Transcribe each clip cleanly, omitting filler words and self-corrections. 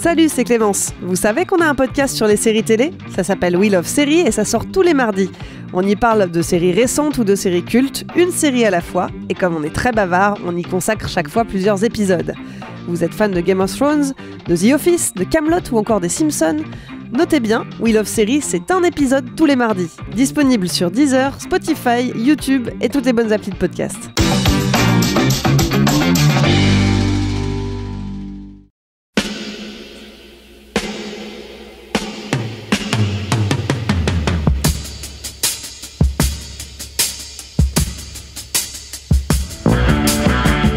Salut, c'est Clémence. Vous savez qu'on a un podcast sur les séries télé ? Ça s'appelle We Love Séries et ça sort tous les mardis. On y parle de séries récentes ou de séries cultes, une série à la fois. Et comme on est très bavard, on y consacre chaque fois plusieurs épisodes. Vous êtes fan de Game of Thrones, de The Office, de Kaamelott ou encore des Simpsons ? Notez bien, We Love Séries, c'est un épisode tous les mardis. Disponible sur Deezer, Spotify, YouTube et toutes les bonnes applis de podcast.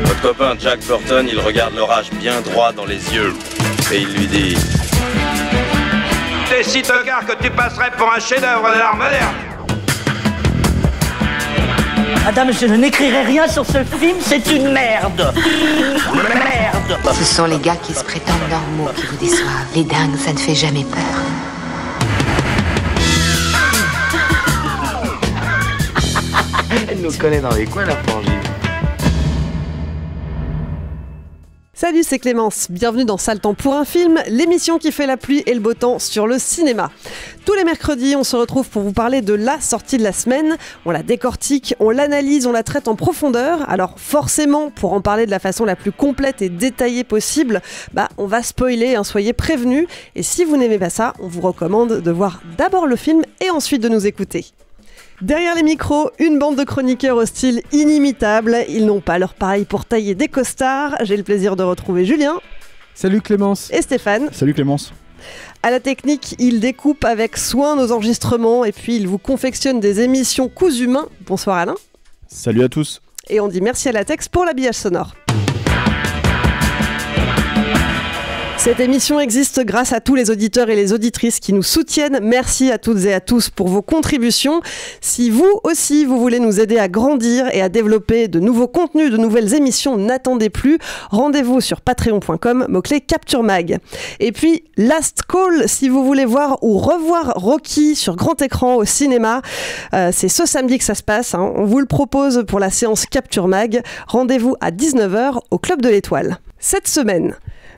Votre copain Jack Burton, il regarde l'orage bien droit dans les yeux et il lui dit: T'es si tocard que tu passerais pour un chef-d'œuvre de l'art moderne. Madame, je n'écrirai rien sur ce film, c'est une merde. Merde. Ce sont les gars qui se prétendent normaux qui vous déçoivent. Les dingues, ça ne fait jamais peur. Elle nous connaît dans les coins, la frangine. Salut, c'est Clémence. Bienvenue dans Sale temps pour un film, l'émission qui fait la pluie et le beau temps sur le cinéma. Tous les mercredis, on se retrouve pour vous parler de la sortie de la semaine. On la décortique, on l'analyse, on la traite en profondeur. Alors forcément, pour en parler de la façon la plus complète et détaillée possible, on va spoiler, soyez prévenus. Et si vous n'aimez pas ça, on vous recommande de voir d'abord le film et ensuite de nous écouter. Derrière les micros, une bande de chroniqueurs au style inimitable. Ils n'ont pas leur pareil pour tailler des costards. J'ai le plaisir de retrouver Julien. Salut Clémence. Et Stéphane. Salut Clémence. À la technique, ils découpent avec soin nos enregistrements et puis ils vous confectionnent des émissions cousues main. Bonsoir Alain. Salut à tous. Et on dit merci à Latex pour l'habillage sonore. Cette émission existe grâce à tous les auditeurs et les auditrices qui nous soutiennent. Merci à toutes et à tous pour vos contributions. Si vous aussi, vous voulez nous aider à grandir et à développer de nouveaux contenus, de nouvelles émissions, n'attendez plus. Rendez-vous sur patreon.com, mot-clé Capture Mag. Et puis, last call, si vous voulez voir ou revoir Rocky sur grand écran au cinéma, c'est ce samedi que ça se passe. On vous le propose pour la séance Capture Mag. Rendez-vous à 19h au Club de l'Étoile. Cette semaine,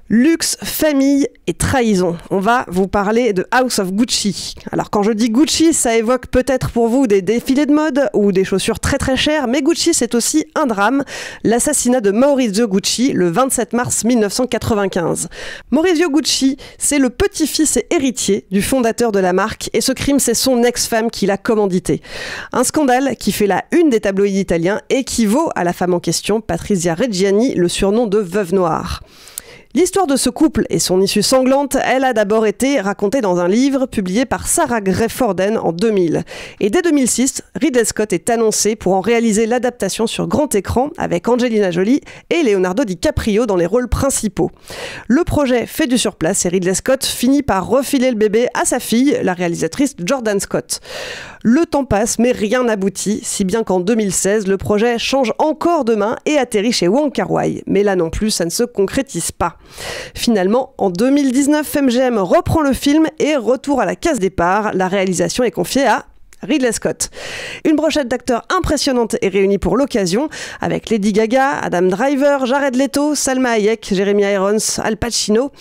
luxe, famille et trahison. On va vous parler de House of Gucci. Alors quand je dis Gucci, ça évoque peut-être pour vous des défilés de mode ou des chaussures très très chères, mais Gucci c'est aussi un drame, l'assassinat de Maurizio Gucci le 27 mars 1995. Maurizio Gucci, c'est le petit-fils et héritier du fondateur de la marque et ce crime c'est son ex-femme qui l'a commandité. Un scandale qui fait la une des tabloïds italiens et qui vaut à la femme en question, Patrizia Reggiani, le surnom de Veuve Noire. L'histoire de ce couple et son issue sanglante, elle a d'abord été racontée dans un livre publié par Sarah Gray Forden en 2000. Et dès 2006, Ridley Scott est annoncé pour en réaliser l'adaptation sur grand écran avec Angelina Jolie et Leonardo DiCaprio dans les rôles principaux. Le projet fait du surplace et Ridley Scott finit par refiler le bébé à sa fille, la réalisatrice Jordan Scott. Le temps passe mais rien n'aboutit, si bien qu'en 2016, le projet change encore de main et atterrit chez Wong Kar-wai. Mais là non plus, ça ne se concrétise pas. Finalement, en 2019, MGM reprend le film et retour à la case départ. La réalisation est confiée à Ridley Scott. Une brochette d'acteurs impressionnante est réunie pour l'occasion, avec Lady Gaga, Adam Driver, Jared Leto, Salma Hayek, Jeremy Irons, Al Pacino.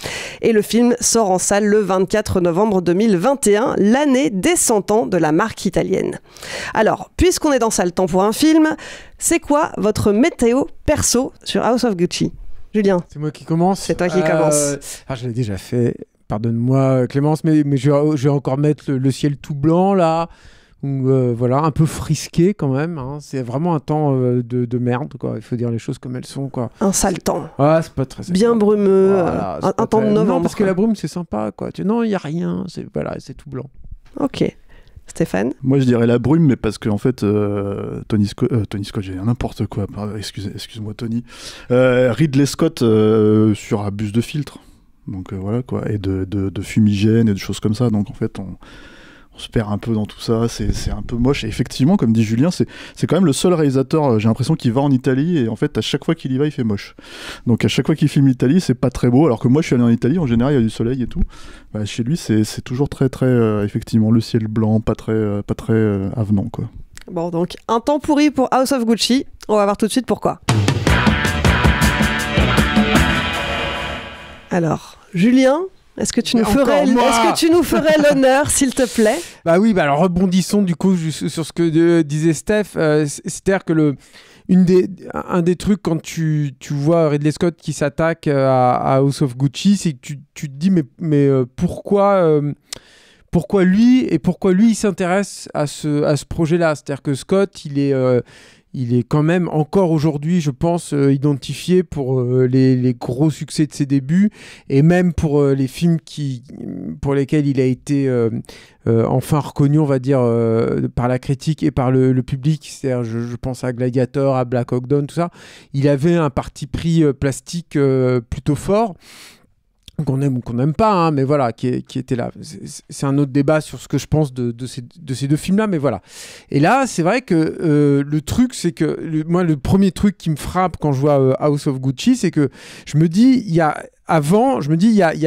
Et le film sort en salle le 24 novembre 2021, l'année des 100 ans de la marque italienne. Alors, puisqu'on est dans Sale temps pour un film, c'est quoi votre météo perso sur House of Gucci ? Julien. C'est moi qui commence. C'est toi qui commence. Je l'ai déjà fait. Pardonne-moi Clémence, mais je vais encore mettre le ciel tout blanc là. Voilà, un peu frisqué quand même. C'est vraiment un temps de merde, quoi. Il faut dire les choses comme elles sont, quoi. Un sale temps. Ah, c'est pas très sympa. Bien brumeux. Voilà, un temps de novembre. Non, parce que la brume c'est sympa, quoi. Non, il y a rien. C'est tout blanc. Ok. Stéphane ? Moi je dirais la brume, mais parce que en fait Tony Scott, j'ai dit n'importe quoi, excuse-moi Tony, Ridley Scott abuse de filtre, donc voilà quoi, et de fumigène et de choses comme ça, donc en fait on se perd un peu dans tout ça, c'est un peu moche. Et effectivement, comme dit Julien, c'est quand même le seul réalisateur, j'ai l'impression, qui va en Italie, et en fait, à chaque fois qu'il y va, il fait moche. Donc à chaque fois qu'il filme l'Italie, c'est pas très beau, alors que moi, je suis allé en Italie, en général, il y a du soleil et tout. Chez lui, c'est toujours très, très, effectivement, le ciel blanc, pas très avenant, quoi. Bon, donc, un temps pourri pour House of Gucci. On va voir tout de suite pourquoi. Alors, Julien, est-ce que tu nous ferais l'honneur, s'il te plaît? Bah oui, alors rebondissons du coup sur ce que disait Steph. C'est-à-dire que un des trucs quand tu vois Ridley Scott qui s'attaque à House of Gucci, c'est que tu te dis mais pourquoi lui il s'intéresse à ce projet-là. C'est-à-dire que Scott, il est quand même encore aujourd'hui, je pense, identifié pour les gros succès de ses débuts et même pour les films pour lesquels il a été enfin reconnu, on va dire, par la critique et par le public. C'est-à-dire, je pense à Gladiator, à Black Hawk Down, tout ça. Il avait un parti pris plastique plutôt fort. Qu'on aime ou qu'on n'aime pas, hein, mais voilà, qui était là. C'est un autre débat sur ce que je pense de ces deux films-là, mais voilà. Et là, c'est vrai que le truc, c'est que moi, le premier truc qui me frappe quand je vois House of Gucci, c'est que je me dis, il y a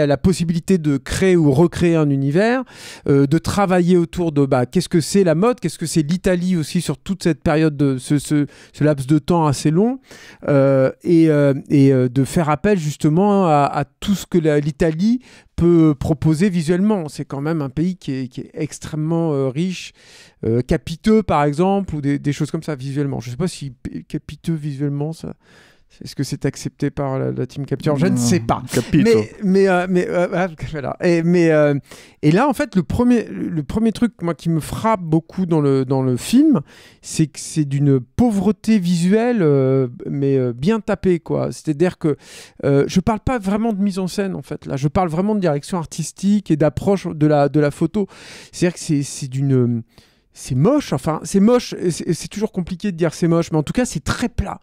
la possibilité de créer ou recréer un univers, de travailler autour de qu'est-ce que c'est la mode, qu'est-ce que c'est l'Italie aussi sur toute cette période de ce laps de temps assez long, et de faire appel justement à tout ce que l'Italie peut proposer visuellement. C'est quand même un pays qui est extrêmement riche, capiteux par exemple, ou des choses comme ça visuellement. Je ne sais pas si capiteux visuellement, ça... Est-ce que c'est accepté par la Team Capture ? Je ne sais pas. Voilà. Et là, en fait, le premier truc moi, qui me frappe beaucoup dans le film, c'est que c'est d'une pauvreté visuelle, mais bien tapée, quoi. C'est-à-dire que je parle pas vraiment de mise en scène, en fait. Là, je parle vraiment de direction artistique et d'approche de la photo. C'est-à-dire que c'est moche. Enfin, c'est moche. C'est toujours compliqué de dire c'est moche, mais en tout cas, c'est très plat.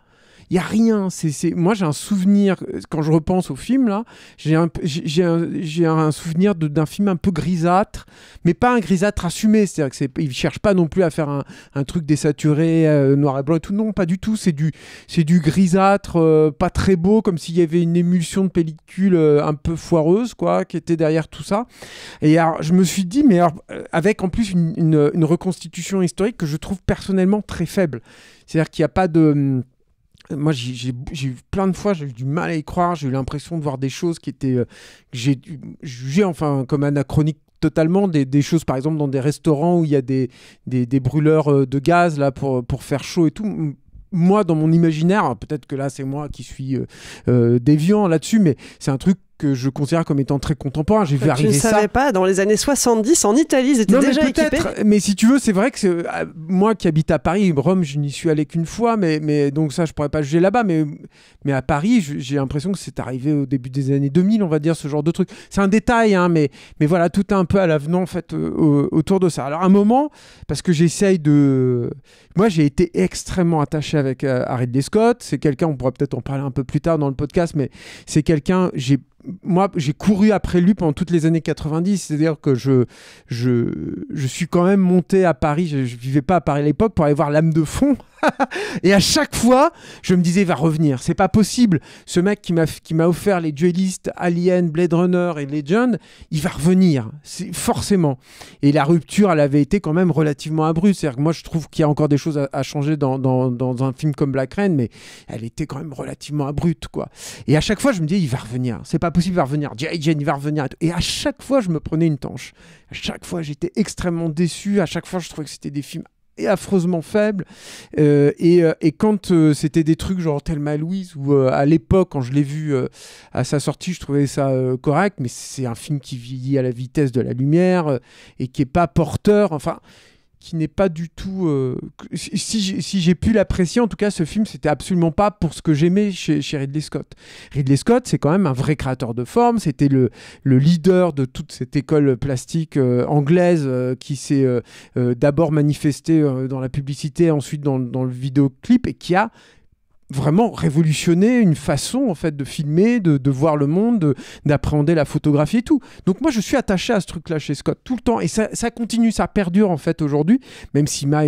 Il n'y a rien. Moi, j'ai un souvenir, quand je repense au film, là, j'ai un souvenir d'un film un peu grisâtre, mais pas un grisâtre assumé. C'est-à-dire qu'il ne cherche pas non plus à faire un truc désaturé, noir et blanc et tout. Non, pas du tout. C'est du grisâtre, pas très beau, comme s'il y avait une émulsion de pellicule un peu foireuse, quoi, qui était derrière tout ça. Et alors, je me suis dit, mais alors, avec en plus une reconstitution historique que je trouve personnellement très faible. C'est-à-dire qu'il n'y a pas de... Moi, j'ai eu plein de fois, j'ai eu du mal à y croire. J'ai eu l'impression de voir des choses qui étaient... j'ai jugé enfin comme anachroniques totalement, des choses par exemple dans des restaurants où il y a des brûleurs de gaz là, pour faire chaud et tout. Moi, dans mon imaginaire, peut-être que là c'est moi qui suis déviant là-dessus, mais c'est un truc que je considère comme étant très contemporain. J'ai vu arriver ça. Tu ne savais pas, dans les années 70, en Italie, ils étaient déjà équipés. Mais si tu veux, c'est vrai que moi qui habite à Paris, Rome, je n'y suis allé qu'une fois, mais donc ça, je pourrais pas juger là-bas. Mais à Paris, j'ai l'impression que c'est arrivé au début des années 2000, on va dire, ce genre de truc. C'est un détail, hein, mais voilà, tout est un peu à l'avenant, en fait, autour de ça. Alors, à un moment, parce que j'essaye de... Moi, j'ai été extrêmement attaché avec Ridley Scott. C'est quelqu'un, on pourra peut-être en parler un peu plus tard dans le podcast, mais c'est quelqu'un... Moi, j'ai couru après lui pendant toutes les années 90, c'est-à-dire que je suis quand même monté à Paris, je vivais pas à Paris à l'époque, pour aller voir L'âme de fond. Et à chaque fois, je me disais, il va revenir. C'est pas possible. Ce mec qui m'a offert les duellistes, Alien, Blade Runner et Legend, il va revenir. Forcément. Et la rupture, elle avait été quand même relativement abrupte. C'est-à-dire que moi, je trouve qu'il y a encore des choses à changer dans un film comme Black Rain, mais elle était quand même relativement abrupte, quoi. Et à chaque fois, je me disais, il va revenir. C'est pas possible, il va revenir. J.I. Jane, il va revenir. Et à chaque fois, je me prenais une tanche. À chaque fois, j'étais extrêmement déçu. À chaque fois, je trouvais que c'était des films et affreusement faible, et quand c'était des trucs genre Thelma et Louise, où à l'époque quand je l'ai vu à sa sortie, je trouvais ça correct, mais c'est un film qui vieillit à la vitesse de la lumière et qui est pas porteur, enfin qui n'est pas du tout... si j'ai pu l'apprécier, en tout cas, ce film, c'était absolument pas pour ce que j'aimais chez Ridley Scott. Ridley Scott, c'est quand même un vrai créateur de forme. C'était le leader de toute cette école plastique anglaise qui s'est d'abord manifestée dans la publicité, ensuite dans le vidéoclip, et qui a vraiment révolutionner une façon en fait de filmer, de voir le monde, d'appréhender la photographie et tout. Donc moi je suis attaché à ce truc-là chez Scott tout le temps, et ça continue, ça perdure en fait aujourd'hui, même s'il m'a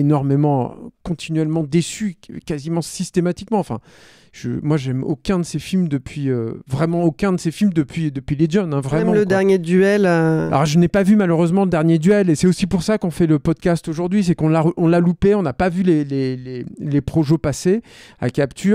continuellement déçu, quasiment systématiquement. Enfin, moi j'aime aucun de ses films depuis vraiment aucun de ses films depuis Legend, hein, vraiment. Même le dernier duel. Alors je n'ai pas vu malheureusement le dernier duel, et c'est aussi pour ça qu'on fait le podcast aujourd'hui, c'est qu'on l'a loupé, on n'a pas vu les projos passés à Capture,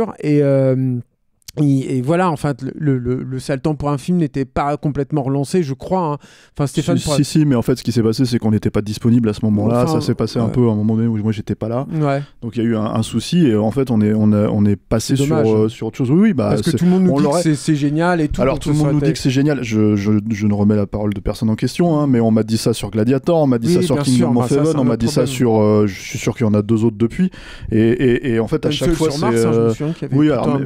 Et voilà, en fait, le sale temps pour un film n'était pas complètement relancé, je crois. Hein. Enfin, Stéphane... Si, mais en fait, ce qui s'est passé, c'est qu'on n'était pas disponible à ce moment-là. Ça s'est passé un peu à un moment donné où moi, j'étais pas là. Ouais. Donc, il y a eu un souci et en fait, on est passé sur autre chose. Oui, bah, parce que tout le monde nous dit que c'est génial et tout. Alors, tout le monde nous dit que c'est génial. Je ne remets la parole de personne en question, hein, mais on m'a dit ça sur Gladiator, on m'a dit ça sur Kingdom of Heaven, on m'a dit ça sur... je suis sûr qu'il y en a 2 autres depuis. Et en fait, à chaque fois, c'est... Oui, alors,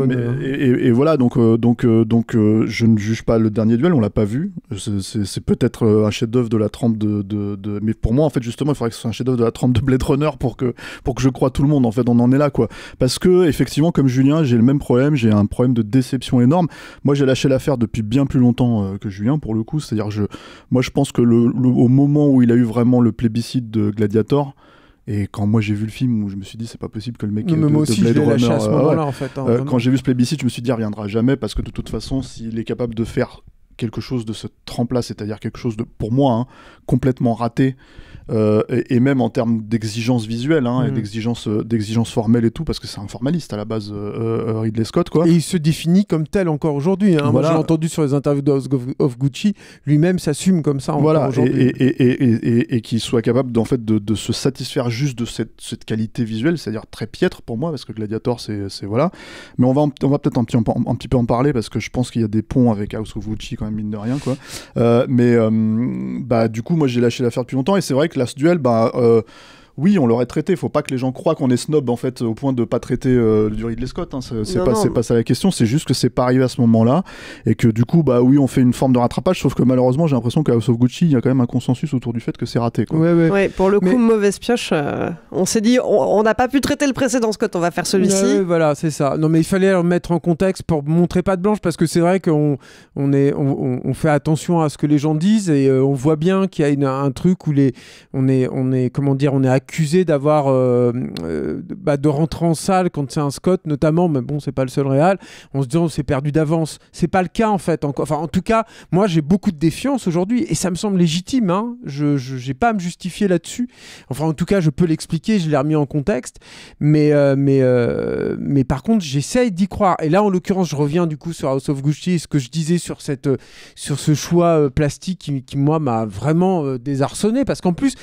et voilà, donc je ne juge pas le dernier duel, on l'a pas vu. C'est peut-être un chef-d'œuvre de la trempe de... Mais pour moi, en fait, justement, il faudrait que ce soit un chef-d'œuvre de la trempe de Blade Runner pour que je croie tout le monde. En fait, on en est là, quoi. Parce que, effectivement, comme Julien, j'ai le même problème. J'ai un problème de déception énorme. Moi, j'ai lâché l'affaire depuis bien plus longtemps que Julien, pour le coup. C'est-à-dire, moi, je pense que au moment où il a eu vraiment le plébiscite de Gladiator, et quand moi j'ai vu le film, où je me suis dit c'est pas possible que le mec de Blade Runner à ce moment-là, en fait, quand j'ai vu ce plébiscite, je me suis dit il reviendra jamais, parce que de toute façon, s'il est capable de faire quelque chose de ce trempe-là, c'est-à-dire quelque chose de, pour moi, hein, complètement raté, et même en termes d'exigence visuelle, hein, et d'exigence formelle et tout, parce que c'est un formaliste à la base, Ridley Scott, quoi. Et il se définit comme tel encore aujourd'hui. Hein. Voilà. Moi, j'ai entendu sur les interviews of Gucci, lui-même s'assume comme ça encore aujourd'hui. Et qu'il soit capable de se satisfaire juste de cette qualité visuelle, c'est-à-dire très piètre pour moi, parce que Gladiator, c'est voilà. Mais on va peut-être un petit peu en parler, parce que je pense qu'il y a des ponts avec House of Gucci quand même, mine de rien, quoi. Du coup, moi, j'ai lâché l'affaire depuis longtemps, et c'est vrai que Last Duel, oui, on l'aurait traité. Faut pas que les gens croient qu'on est snob, en fait, au point de pas traiter du Ridley Scott. Hein. C'est pas ça la question. C'est juste que c'est pas arrivé à ce moment-là, et que du coup, oui, on fait une forme de rattrapage. Sauf que malheureusement, j'ai l'impression qu'à House of Gucci, il y a quand même un consensus autour du fait que c'est raté, quoi. Ouais, pour le coup, mauvaise pioche. On s'est dit, on n'a pas pu traiter le précédent Scott. On va faire celui-ci. Voilà, c'est ça. Non, mais il fallait le mettre en contexte pour montrer patte blanche, parce que c'est vrai qu'on fait attention à ce que les gens disent, et on voit bien qu'il y a un truc où on est accusé d'avoir de rentrer en salle quand c'est un Scott notamment, mais bon, c'est pas le seul réal, en se disant c'est perdu d'avance. C'est pas le cas, en fait. Enfin, en tout cas, moi j'ai beaucoup de défiance aujourd'hui, et ça me semble légitime, hein. Je j'ai pas à me justifier là-dessus. Enfin, en tout cas, je peux l'expliquer, je l'ai remis en contexte, mais par contre, j'essaye d'y croire. Et là, en l'occurrence, je reviens du coup sur House of Gucci, ce que je disais sur ce choix plastique qui moi m'a vraiment désarçonné, parce qu'en plus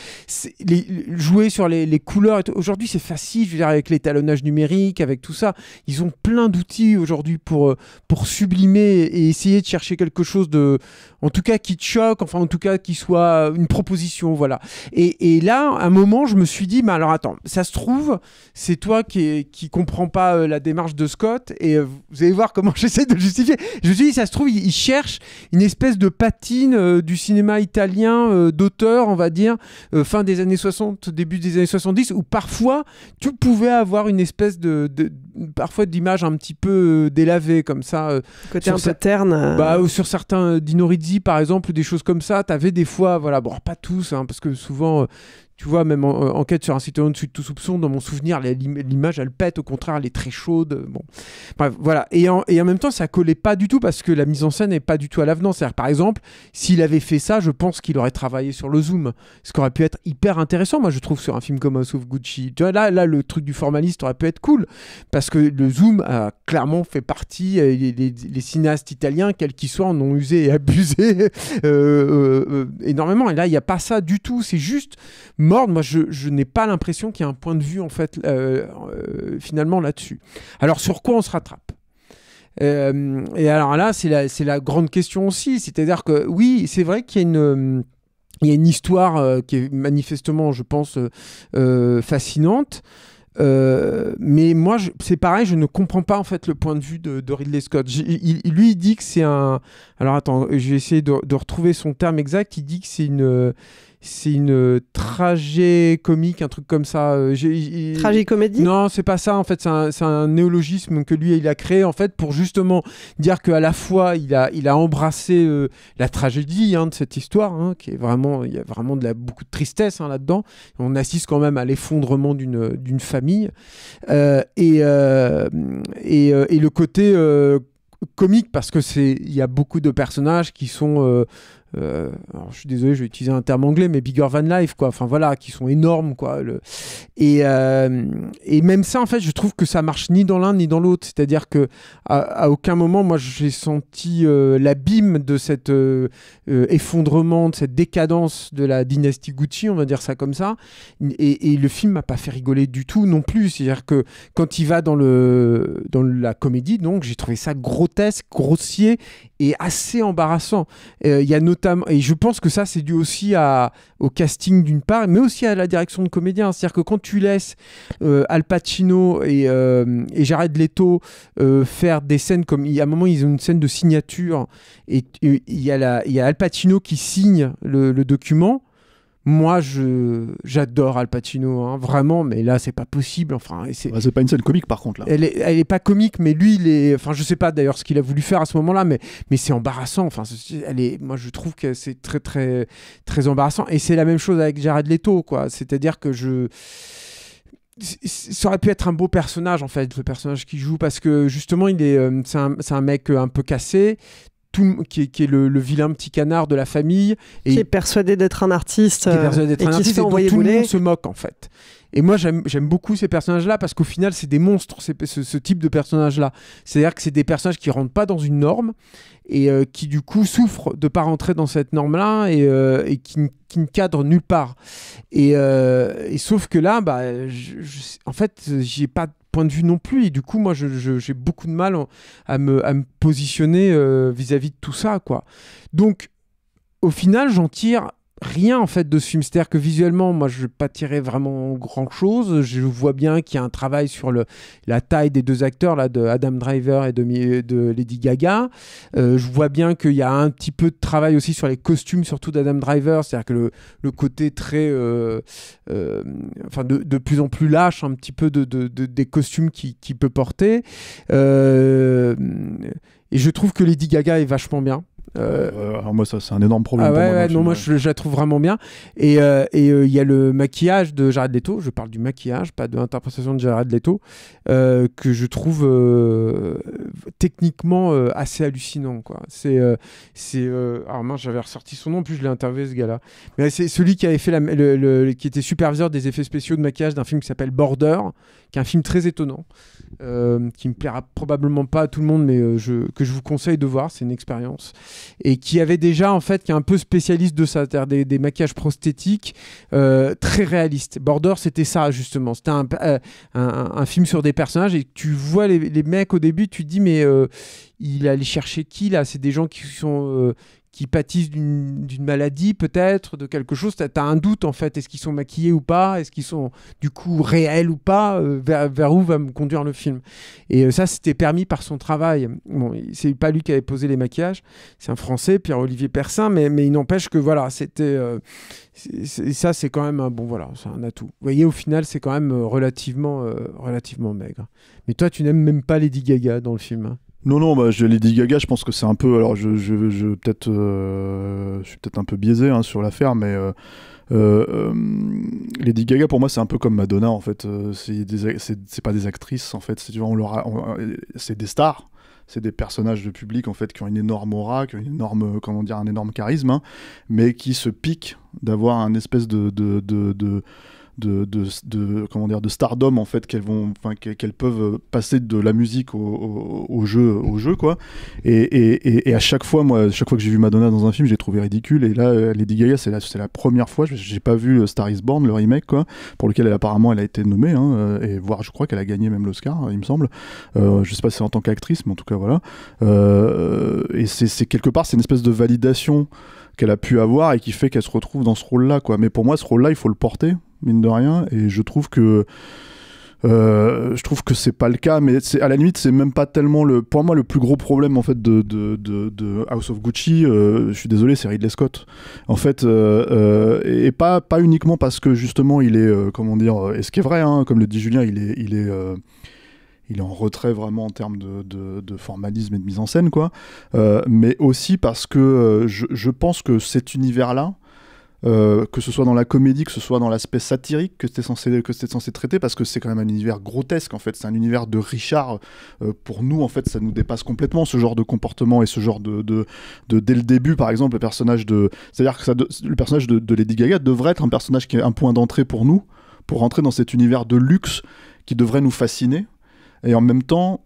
jouer sur les couleurs aujourd'hui, c'est facile, je veux dire, avec l'étalonnage numérique, avec tout ça, ils ont plein d'outils aujourd'hui pour sublimer et essayer de chercher quelque chose de, en tout cas, qui te choque, enfin en tout cas qui soit une proposition, voilà. Et là, à un moment, je me suis dit, mais alors attends, ça se trouve, c'est toi qui comprends pas la démarche de Scott, et vous allez voir comment j'essaie de le justifier. Je me suis dit, ça se trouve, il cherche une espèce de patine du cinéma italien d'auteur, on va dire, fin des années 60, début des années 70, où parfois tu pouvais avoir une espèce parfois d'image un petit peu délavée comme ça, côté un peu terne, ou sur certains Dino Rizzi par exemple, ou des choses comme ça, t'avais des fois, voilà, bon, pas tous, hein, parce que souvent tu vois, même en Enquête sur un citoyen au-dessus de tout soupçon, dans mon souvenir, l'image, elle pète, au contraire, elle est très chaude. Bon. Bref, voilà. Et en même temps, ça collait pas du tout, parce que la mise en scène n'est pas du tout à l'avenant. C'est-à-dire, par exemple, s'il avait fait ça, je pense qu'il aurait travaillé sur le zoom, ce qui aurait pu être hyper intéressant, moi, je trouve, sur un film comme House of Gucci. Tu vois, là, le truc du formaliste aurait pu être cool, parce que le zoom a clairement fait partie, les cinéastes italiens, quels qu'ils soient, en ont usé et abusé énormément. Et là, il n'y a pas ça du tout. C'est juste mordre. Moi, je n'ai pas l'impression qu'il y a un point de vue, en fait, finalement, là-dessus. Alors, sur quoi on se rattrape ? Et alors là, c'est la grande question aussi. C'est-à-dire que, oui, c'est vrai qu'il y a une histoire qui est manifestement, je pense, fascinante. Mais moi, c'est pareil, je ne comprends pas en fait le point de vue de Ridley Scott. Lui, il dit que c'est un... Alors attends, je vais essayer de retrouver son terme exact. Il dit que c'est une tragécomique, un truc comme ça. Tragicomédie ? Non, c'est pas ça. En fait, c'est un néologisme que lui, il a créé en fait pour justement dire qu'à la fois, il a embrassé la tragédie de cette histoire, qui est vraiment, il y a vraiment beaucoup de tristesse là-dedans. On assiste quand même à l'effondrement d'une famille et le côté comique, parce que il y a beaucoup de personnages qui sont alors je suis désolé, je vais utiliser un terme anglais, mais bigger than life, quoi. Enfin voilà, qui sont énormes, quoi. Et même ça, en fait, je trouve que ça marche ni dans l'un ni dans l'autre. C'est-à-dire que à aucun moment, moi, j'ai senti l'abîme de cet effondrement, de cette décadence de la dynastie Gucci, on va dire ça comme ça. Et le film m'a pas fait rigoler du tout non plus. C'est-à-dire que quand il va dans la comédie, donc j'ai trouvé ça grotesque, grossier et assez embarrassant. Il y a notamment, et je pense que ça c'est dû aussi au casting d'une part, mais aussi à la direction de comédien. C'est-à-dire que quand tu laisses Al Pacino et Jared Leto faire des scènes comme, à un moment ils ont une scène de signature et il y a Al Pacino qui signe le document. Moi, j'adore Al Pacino, hein, vraiment, mais là, c'est pas possible. Enfin, c'est pas une scène comique, par contre, là. Elle est pas comique, mais lui, enfin, je sais pas d'ailleurs ce qu'il a voulu faire à ce moment-là, mais c'est embarrassant. Enfin, moi, je trouve que c'est très, très, très embarrassant. Et c'est la même chose avec Jared Leto, quoi. C'est-à-dire que ça aurait pu être un beau personnage, en fait, le personnage qu'il joue, parce que justement, c'est un mec un peu cassé. Qui est le vilain petit canard de la famille. Qui est persuadé d'être un artiste. Et qui dont tout le monde se moque, en fait. Et moi, j'aime beaucoup ces personnages-là parce qu'au final, c'est des monstres, ce type de personnages-là. C'est-à-dire que c'est des personnages qui ne rentrent pas dans une norme et qui, du coup, souffrent de ne pas rentrer dans cette norme-là et qui ne cadrent nulle part. Et sauf que là, en fait, j'ai pas de point de vue non plus. Et du coup, moi, j'ai beaucoup de mal à me positionner vis-à-vis de tout ça, quoi. Donc, au final, j'en tire rien en fait de ce film, c'est-à-dire que visuellement moi je vais pas tirer vraiment grand chose. Je vois bien qu'il y a un travail sur la taille des deux acteurs là, de Adam Driver et de Lady Gaga. Je vois bien qu'il y a un petit peu de travail aussi sur les costumes, surtout d'Adam Driver, c'est-à-dire que le côté très enfin de plus en plus lâche un petit peu des costumes qu'il peut porter, et je trouve que Lady Gaga est vachement bien. Alors moi ça c'est un énorme problème pour moi. Non, moi je la trouve vraiment bien. Et il y a le maquillage de Jared Leto, je parle du maquillage, pas de l'interprétation de Jared Leto, que je trouve techniquement assez hallucinant, quoi. Alors moi j'avais ressorti son nom, puis je l'ai interviewé ce gars-là. Mais c'est celui qui avait fait qui était superviseur des effets spéciaux de maquillage d'un film qui s'appelle Border, qui est un film très étonnant, qui me plaira probablement pas à tout le monde, mais que je vous conseille de voir, c'est une expérience. Et qui avait déjà, en fait, qui est un peu spécialiste de ça, c'est-à-dire des maquillages prosthétiques très réalistes. Border, c'était ça, justement. C'était un film sur des personnages et tu vois les mecs au début, tu te dis, mais il allait chercher qui, là ? C'est des gens qui sont... qui pâtissent d'une maladie peut-être, de quelque chose, tu as un doute en fait, est-ce qu'ils sont maquillés ou pas, est-ce qu'ils sont du coup réels ou pas, vers où va me conduire le film. Et ça c'était permis par son travail. Bon, c'est pas lui qui avait posé les maquillages, c'est un Français, Pierre-Olivier Persin, mais il n'empêche que voilà, c'était... ça c'est quand même bon voilà, c'est un atout. Vous voyez, au final c'est quand même relativement maigre. Mais toi tu n'aimes même pas Lady Gaga dans le film, hein. Non, Lady Gaga, je pense que c'est un peu... Alors, je suis peut-être un peu biaisé hein, sur l'affaire, mais Lady Gaga, pour moi, c'est un peu comme Madonna, en fait. C'est pas des actrices, en fait. C'est des stars. C'est des personnages de public, en fait, qui ont une énorme aura, qui ont un énorme charisme, hein, mais qui se piquent d'avoir un espèce de stardom en fait qu'elles peuvent passer de la musique au jeu quoi, et à chaque fois que j'ai vu Madonna dans un film, j'ai trouvé ridicule. Et là Lady Gaga, c'est la première fois, j'ai pas vu Star is Born, le remake quoi, pour lequel elle a été nommée hein, et voire je crois qu'elle a gagné même l'Oscar, il me semble, je sais pas si c'est en tant qu'actrice, mais en tout cas voilà, et c'est quelque part c'est une espèce de validation qu'elle a pu avoir et qui fait qu'elle se retrouve dans ce rôle-là, quoi. Mais pour moi, ce rôle-là, il faut le porter, mine de rien, et je trouve que c'est pas le cas, mais à la limite, c'est même pas tellement pour moi le plus gros problème en fait de House of Gucci. Je suis désolé, c'est Ridley Scott. En fait, et pas uniquement parce que justement il est comment dire, et ce qui est vrai, hein, comme le dit Julien, il est en retrait vraiment en termes de formalisme et de mise en scène, quoi. Mais aussi parce que je pense que cet univers-là, que ce soit dans la comédie, que ce soit dans l'aspect satirique que c'était censé traiter, parce que c'est quand même un univers grotesque en fait, c'est un univers de Richard. Pour nous en fait, ça nous dépasse complètement ce genre de comportement et ce genre de dès le début par exemple le personnage c'est-à-dire que le personnage de Lady Gaga devrait être un personnage qui est un point d'entrée pour nous, pour rentrer dans cet univers de luxe qui devrait nous fasciner, et en même temps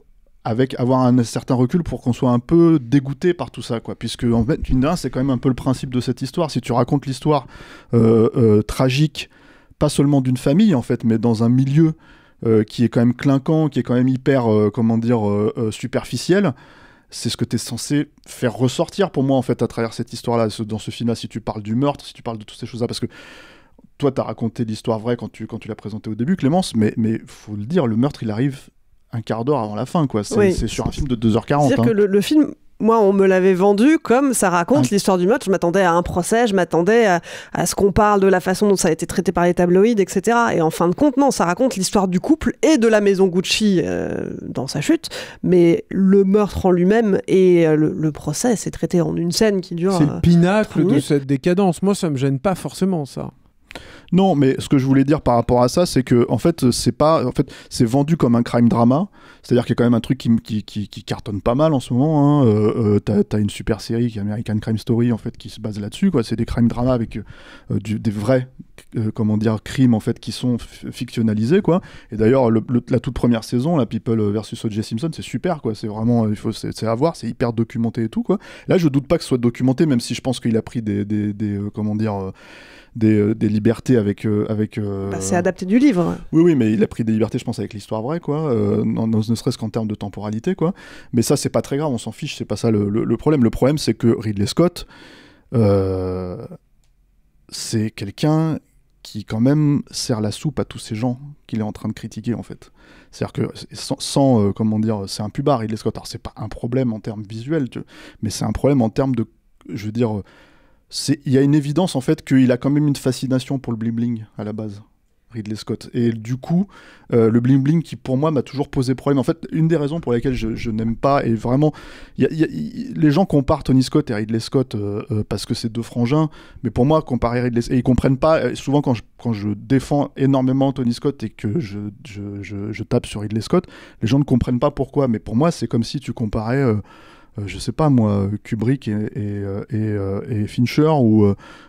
avoir un certain recul pour qu'on soit un peu dégoûté par tout ça, quoi. Puisque, en fait, c'est quand même un peu le principe de cette histoire. Si tu racontes l'histoire tragique, pas seulement d'une famille, en fait, mais dans un milieu qui est quand même clinquant, qui est quand même hyper, superficiel, c'est ce que tu es censé faire ressortir, pour moi, en fait, à travers cette histoire-là, dans ce film-là, si tu parles du meurtre, si tu parles de toutes ces choses-là, parce que toi, tu as raconté l'histoire vraie quand tu l'as présentée au début, Clémence, mais faut le dire, le meurtre, il arrive un quart d'heure avant la fin, quoi. C'est sur un film de 2h40. C'est-à-dire que le film, moi, on me l'avait vendu comme ça raconte l'histoire du meurtre. Je m'attendais à un procès, je m'attendais à ce qu'on parle de la façon dont ça a été traité par les tabloïds, etc. Et en fin de compte, non, ça raconte l'histoire du couple et de la maison Gucci dans sa chute. Mais le meurtre en lui-même et le procès, c'est traité en une scène qui dure... C'est le pinacle de cette décadence. Moi, ça me gêne pas forcément, ça. Non, mais ce que je voulais dire par rapport à ça, c'est que en fait, c'est vendu comme un crime drama. C'est-à-dire qu'il y a quand même un truc qui cartonne pas mal en ce moment. Hein. T'as une super série qui est American Crime Story en fait qui se base là-dessus, quoi. C'est des crime drama avec des vrais crimes en fait qui sont fictionnalisés, quoi. Et d'ailleurs, la toute première saison, la People versus O.J. Simpson, c'est super, quoi. C'est vraiment, c'est à voir, c'est hyper documenté et tout, quoi. Là, je doute pas que ce soit documenté, même si je pense qu'il a pris des libertés avec c'est adapté du livre. Oui, mais il a pris des libertés, je pense, avec l'histoire vraie, quoi. Ne serait-ce qu'en termes de temporalité, quoi. Mais ça, c'est pas très grave, on s'en fiche, c'est pas ça le problème. Le problème, c'est que Ridley Scott, c'est quelqu'un qui, quand même, sert la soupe à tous ces gens qu'il est en train de critiquer, en fait. C'est-à-dire que, c'est un pubard, Ridley Scott. Alors, c'est pas un problème en termes visuels, mais c'est un problème en termes de, je veux dire... Il y a une évidence en fait qu'il a quand même une fascination pour le bling-bling à la base, Ridley Scott. Et du coup, le bling-bling qui pour moi m'a toujours posé problème. En fait, une des raisons pour lesquelles je n'aime pas, et vraiment, les gens comparent Tony Scott et Ridley Scott parce que c'est deux frangins, mais pour moi, comparer Ridley Scott, et ils comprennent pas, souvent quand je défends énormément Tony Scott et que je tape sur Ridley Scott, les gens ne comprennent pas pourquoi. Mais pour moi, c'est comme si tu comparais... je sais pas moi, Kubrick et Fincher,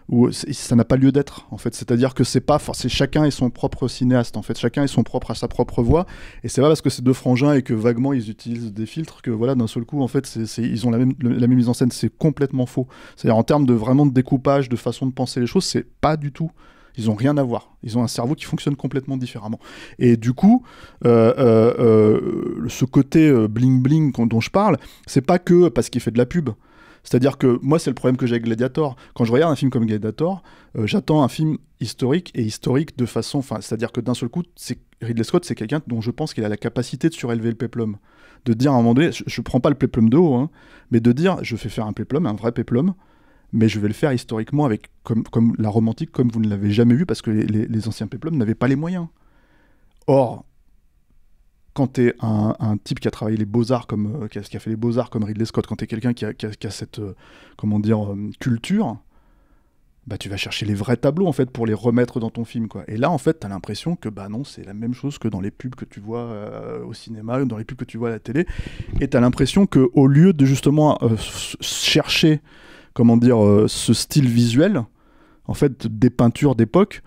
où ça n'a pas lieu d'être en fait. C'est-à-dire que c'est chacun est son propre cinéaste en fait, chacun est à sa propre voix, et c'est pas parce que c'est deux frangins et que vaguement ils utilisent des filtres que voilà, d'un seul coup en fait ils ont la même mise en scène. C'est complètement faux. C'est-à-dire en termes de vraiment de découpage, de façon de penser les choses, c'est pas du tout. Ils ont rien à voir. Ils ont un cerveau qui fonctionne complètement différemment. Et du coup, ce côté bling-bling dont je parle, c'est pas que parce qu'il fait de la pub. C'est-à-dire que moi, c'est le problème que j'ai avec Gladiator. Quand je regarde un film comme Gladiator, j'attends un film historique de façon... C'est-à-dire que d'un seul coup, Ridley Scott, c'est quelqu'un dont je pense qu'il a la capacité de surélever le péplum. De dire à un moment donné, je prends pas le péplum de haut, hein, mais de dire, je fais faire un péplum, un vrai péplum, mais je vais le faire historiquement avec comme la romantique, comme vous ne l'avez jamais vu, parce que les anciens péplums n'avaient pas les moyens. Or, quand tu es un type qui a travaillé les beaux-arts, qui a fait les beaux-arts comme Ridley Scott, quand tu es quelqu'un qui a cette culture, bah, tu vas chercher les vrais tableaux en fait, pour les remettre dans ton film, quoi. Et là, en fait, tu as l'impression que non, c'est la même chose que dans les pubs que tu vois au cinéma, dans les pubs que tu vois à la télé, et tu as l'impression qu'au lieu de justement chercher ce style visuel, en fait, des peintures d'époque,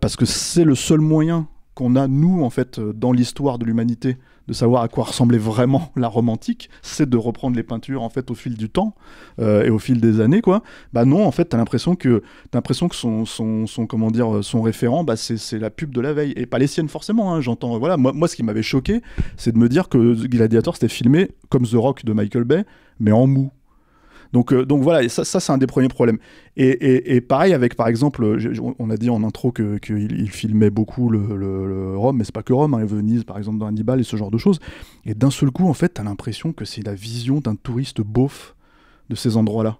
parce que c'est le seul moyen qu'on a, nous, en fait, dans l'histoire de l'humanité, de savoir à quoi ressemblait vraiment la romantique, c'est de reprendre les peintures, en fait, au fil du temps, et au fil des années, quoi. Bah non, en fait, t'as l'impression que son référent, bah, c'est la pub de la veille, et pas les siennes, forcément, hein, j'entends, voilà. Moi, ce qui m'avait choqué, c'est de me dire que Gladiator, c'était filmé comme The Rock de Michael Bay, mais en mou. Donc voilà, et ça c'est un des premiers problèmes. Et pareil avec, par exemple, on a dit en intro qu'il filmait beaucoup le Rome, mais c'est pas que Rome, hein, Venise par exemple dans Hannibal et ce genre de choses. Et d'un seul coup, en fait, t'as l'impression que c'est la vision d'un touriste beauf de ces endroits-là.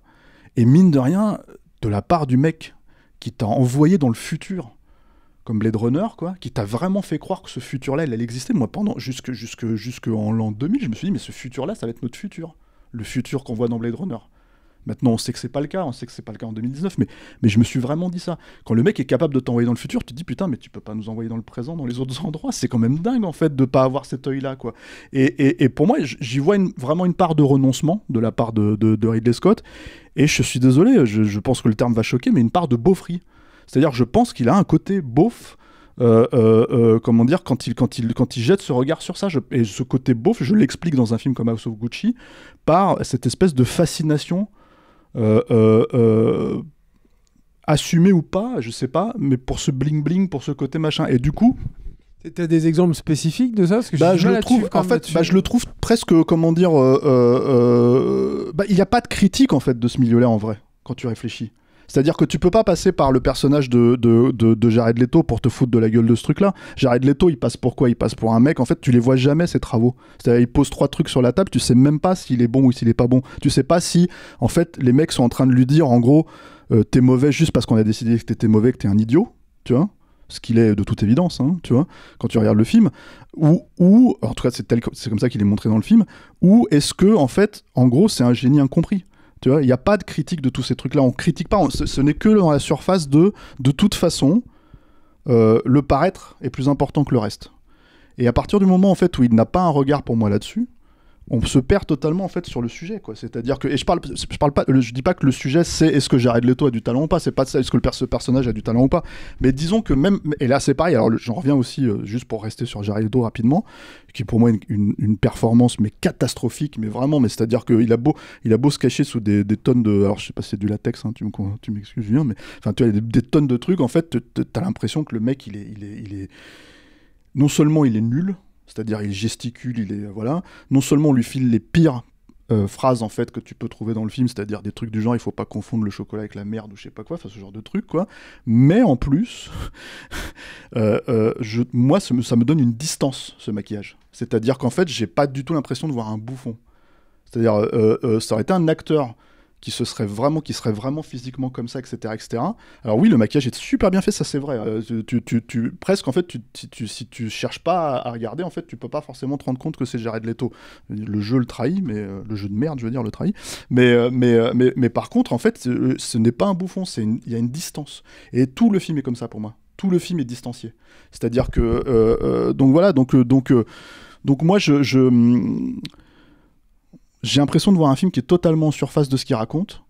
Et mine de rien, de la part du mec qui t'a envoyé dans le futur, comme Blade Runner, quoi, qui t'a vraiment fait croire que ce futur-là, il allait exister. Moi, jusqu'en l'an 2000, je me suis dit, mais ce futur-là, ça va être notre futur. Le futur qu'on voit dans Blade Runner. Maintenant, on sait que c'est pas le cas, on sait que c'est pas le cas en 2019, mais je me suis vraiment dit ça. Quand le mec est capable de t'envoyer dans le futur, tu te dis putain, mais tu peux pas nous envoyer dans le présent, dans les autres endroits. C'est quand même dingue en fait de pas avoir cet œil-là, quoi. Et pour moi, j'y vois vraiment une part de renoncement de la part de Ridley Scott. Et je suis désolé, je pense que le terme va choquer, mais une part de beaufrie. C'est-à-dire que je pense qu'il a un côté beauf. Comment dire, quand il jette ce regard sur ça, et ce côté beauf, je l'explique dans un film comme House of Gucci par cette espèce de fascination assumée ou pas, je sais pas, mais pour ce bling bling, pour ce côté machin. Et du coup, t'as des exemples spécifiques de ça? Parce que je le trouve presque, comment dire, il n'y a pas de critique en fait de ce milieu-là en vrai quand tu réfléchis. C'est-à-dire que tu peux pas passer par le personnage de Jared Leto pour te foutre de la gueule de ce truc-là. Jared Leto, il passe pour quoi? Il passe pour un mec, en fait, tu les vois jamais, ses travaux. C'est-à-dire, il pose 3 trucs sur la table, tu sais même pas s'il est bon ou s'il est pas bon. Tu sais pas si, en fait, les mecs sont en train de lui dire, en gros, t'es mauvais juste parce qu'on a décidé que t'étais mauvais, que t'es un idiot, tu vois? Ce qu'il est de toute évidence, hein, tu vois, quand tu regardes le film, ou en tout cas, c'est comme ça qu'il est montré dans le film, ou est-ce que, en fait, en gros, c'est un génie incompris? Tu vois, il n'y a pas de critique de tous ces trucs-là. On critique pas. Ce n'est que dans la surface de toute façon, le paraître est plus important que le reste. Et à partir du moment en fait où il n'a pas un regard pour moi là-dessus, on se perd totalement en fait sur le sujet, quoi. C'est-à-dire que, et je dis pas que le sujet c'est est-ce que Jared Leto a du talent ou pas, c'est pas ça, est-ce que ce personnage a du talent ou pas, mais disons que même, et là c'est pareil, alors j'en reviens aussi juste pour rester sur Jared Leto rapidement, qui est pour moi une performance mais catastrophique, mais vraiment, mais c'est-à-dire qu'il a beau se cacher sous des tonnes de, alors je sais pas si c'est du latex, hein, tu m'excuses Julien, mais enfin tu vois, des tonnes de trucs, en fait t'as l'impression que le mec il est non seulement il est nul, c'est-à-dire il gesticule, il est voilà. Non seulement on lui file les pires phrases en fait que tu peux trouver dans le film, c'est-à-dire des trucs du genre il faut pas confondre le chocolat avec la merde ou je sais pas quoi, enfin ce genre de trucs quoi. Mais en plus, moi ça me donne une distance ce maquillage. C'est-à-dire qu'en fait j'ai pas du tout l'impression de voir un bouffon. C'est-à-dire ça aurait été un acteur qui serait vraiment physiquement comme ça, etc., etc. Alors oui, le maquillage est super bien fait, ça c'est vrai. Presque en fait, si tu cherches pas à regarder, en fait, tu peux pas forcément te rendre compte que c'est Jared Leto. Le jeu le trahit, mais le jeu de merde, je veux dire, le trahit. Mais par contre, en fait, ce n'est pas un bouffon, il y a une distance. Et tout le film est comme ça pour moi. Tout le film est distancié. C'est-à-dire que donc voilà, donc moi j'ai l'impression de voir un film qui est totalement en surface de ce qu'il raconte.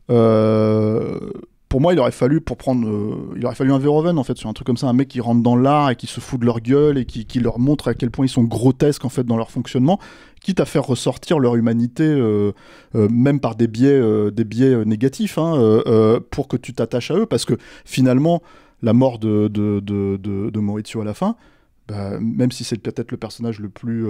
Pour moi, il aurait fallu un Verhoeven en fait sur un truc comme ça, un mec qui rentre dans l'art et qui se fout de leur gueule et qui leur montre à quel point ils sont grotesques en fait dans leur fonctionnement, quitte à faire ressortir leur humanité, même par des biais négatifs, hein, pour que tu t'attaches à eux, parce que finalement, la mort de Maurizio à la fin. Bah, même si c'est peut-être le personnage le plus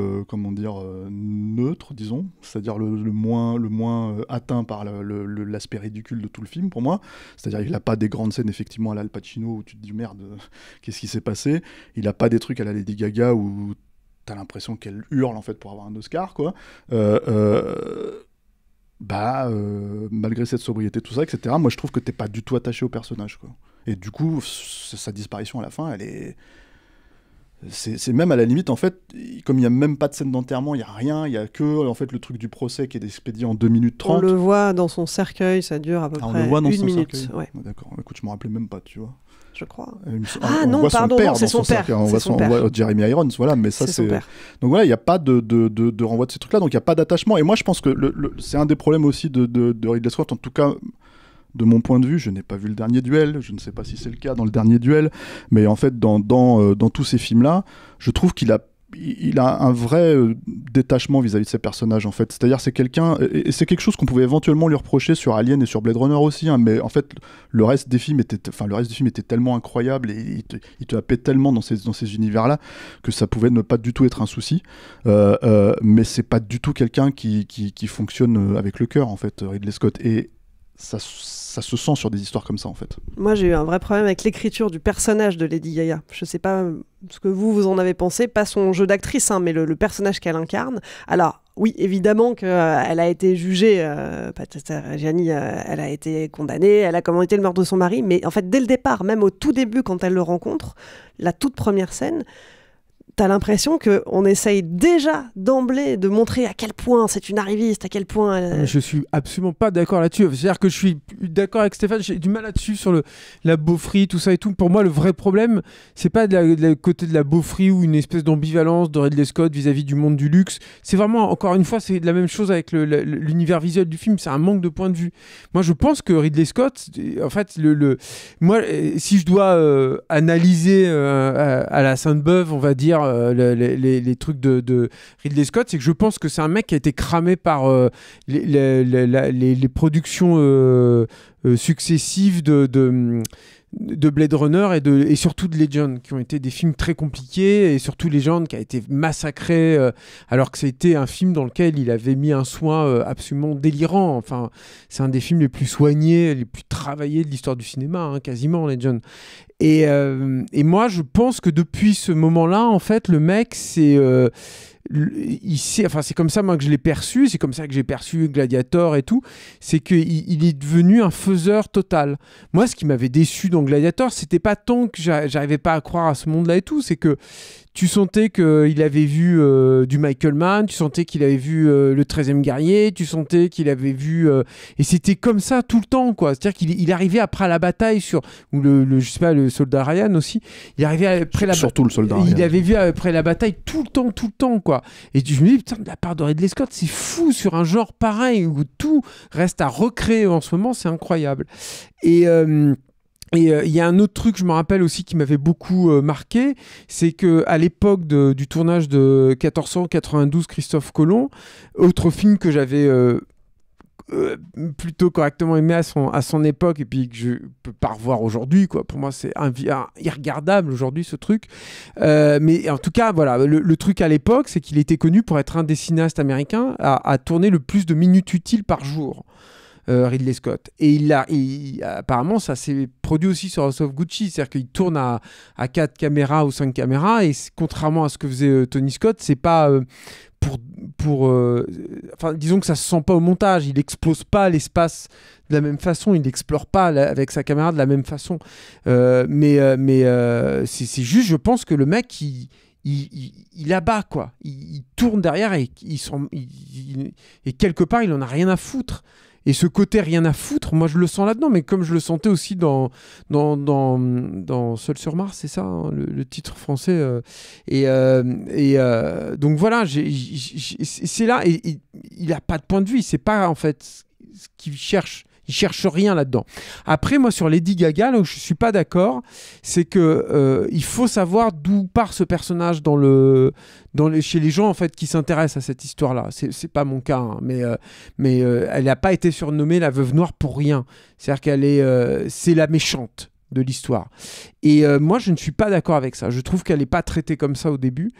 neutre, disons, c'est-à-dire le moins atteint par l'aspect ridicule de tout le film pour moi, c'est-à-dire il n'a pas des grandes scènes effectivement à l'Al Pacino où tu te dis merde, qu'est-ce qui s'est passé, il n'a pas des trucs à la Lady Gaga où t'as l'impression qu'elle hurle en fait pour avoir un Oscar quoi, malgré cette sobriété tout ça etc, moi je trouve que t'es pas du tout attaché au personnage quoi, et du coup sa disparition à la fin c'est même à la limite en fait, comme il n'y a même pas de scène d'enterrement, il n'y a rien, il n'y a que en fait le truc du procès qui est expédié en 2 minutes 30. On le voit dans son cercueil, ça dure à peu près 1 minute. Ouais. D'accord, écoute, je me rappelais même pas, tu vois. Je crois. Non, c'est son père. On voit Jeremy Irons, voilà, mais ça c'est. Donc voilà, il n'y a pas de renvoi de ces trucs-là, donc il n'y a pas d'attachement. Et moi je pense que c'est un des problèmes aussi de Ridley Scott, en tout cas. De mon point de vue, je n'ai pas vu le dernier duel, je ne sais pas si c'est le cas dans le dernier duel, mais en fait, dans tous ces films-là, je trouve qu'il a un vrai détachement vis-à-vis de ses personnages, en fait. C'est-à-dire, c'est quelqu'un, et c'est quelque chose qu'on pouvait éventuellement lui reprocher sur Alien et sur Blade Runner aussi, hein, mais en fait, le reste des films était tellement incroyable et il te happait tellement dans ces univers-là que ça pouvait ne pas du tout être un souci. Mais c'est pas du tout quelqu'un qui fonctionne avec le cœur, en fait, Ridley Scott. Et ça se sent sur des histoires comme ça en fait. Moi j'ai eu un vrai problème avec l'écriture du personnage de Lady Gaga. Je sais pas ce que vous en avez pensé, pas son jeu d'actrice, hein, mais le personnage qu'elle incarne. Alors oui, évidemment qu'elle a été jugée, Gianni, elle a été condamnée, elle a commandité le meurtre de son mari, mais en fait dès le départ, même au tout début quand elle le rencontre, la toute première scène, t'as l'impression qu'on essaye déjà d'emblée de montrer à quel point c'est une arriviste, à quel point... Je suis absolument pas d'accord là-dessus. C'est-à-dire que je suis d'accord avec Stéphane, j'ai du mal là-dessus sur la beaufrie, tout ça et tout. Pour moi, le vrai problème, c'est pas de côté de la beaufrie ou une espèce d'ambivalence de Ridley Scott vis-à-vis du monde du luxe. C'est vraiment, encore une fois, c'est la même chose avec l'univers visuel du film. C'est un manque de point de vue. Moi, je pense que Ridley Scott, en fait, moi, si je dois analyser à la Sainte-Beuve, on va dire, les trucs de Ridley Scott, c'est que je pense que c'est un mec qui a été cramé par les productions successives de Blade Runner et surtout de Legend, qui ont été des films très compliqués, et surtout Legend qui a été massacré alors que c'était un film dans lequel il avait mis un soin absolument délirant. Enfin, c'est un des films les plus soignés, les plus travaillés de l'histoire du cinéma, quasiment, Legend. Et moi, je pense que depuis ce moment-là, en fait, le mec, c'est comme ça moi que je l'ai perçu, c'est comme ça que j'ai perçu Gladiator et tout, c'est qu'il est devenu un faiseur total. Moi, ce qui m'avait déçu dans Gladiator, c'était pas tant que j'arrivais pas à croire à ce monde-là et tout, c'est que tu sentais qu'il avait vu du Michael Mann, tu sentais qu'il avait vu le 13e guerrier, tu sentais qu'il avait vu... et c'était comme ça tout le temps, quoi. C'est-à-dire qu'il arrivait après la bataille ou je sais pas, le soldat Ryan aussi, il arrivait après surtout le soldat Ryan. Il avait vu après la bataille tout le temps, quoi. Et je me dis, putain, de la part de Ridley Scott, c'est fou sur un genre pareil où tout reste à recréer en ce moment, c'est incroyable. Et il y a un autre truc, je me rappelle aussi, qui m'avait beaucoup marqué, c'est qu'à l'époque du tournage de 1492, Christophe Colomb, autre film que j'avais plutôt correctement aimé à son époque, et puis que je peux pas revoir aujourd'hui, quoi. Pour moi, c'est irregardable aujourd'hui, ce truc. Mais en tout cas, voilà, le truc à l'époque, c'est qu'il était connu pour être un des cinéastes américains à tourner le plus de minutes utiles par jour. Ridley Scott. Et apparemment, ça s'est produit aussi sur House of Gucci, c'est-à-dire qu'il tourne à 4 caméras ou 5 caméras, et contrairement à ce que faisait Tony Scott, c'est pas enfin, disons que ça se sent pas au montage, il explose pas l'espace de la même façon, il n'explore pas avec sa caméra de la même façon. Mais c'est juste, je pense que le mec, il abat, quoi. Il tourne derrière et quelque part, il en a rien à foutre. Et ce côté rien à foutre, moi je le sens là-dedans, mais comme je le sentais aussi dans Seul sur Mars, c'est ça, hein, le titre français. Donc voilà, c'est là, et il n'a pas de point de vue, c'est pas en fait ce qu'il cherche. Il cherche rien là-dedans. Après, moi, sur Lady Gaga, là où je suis pas d'accord, c'est que il faut savoir d'où part ce personnage chez les gens en fait qui s'intéressent à cette histoire-là. C'est pas mon cas, hein, mais elle n'a pas été surnommée la Veuve Noire pour rien. C'est-à-dire qu'elle c'est la méchante de l'histoire. Et moi, je ne suis pas d'accord avec ça. Je trouve qu'elle n'est pas traitée comme ça au début.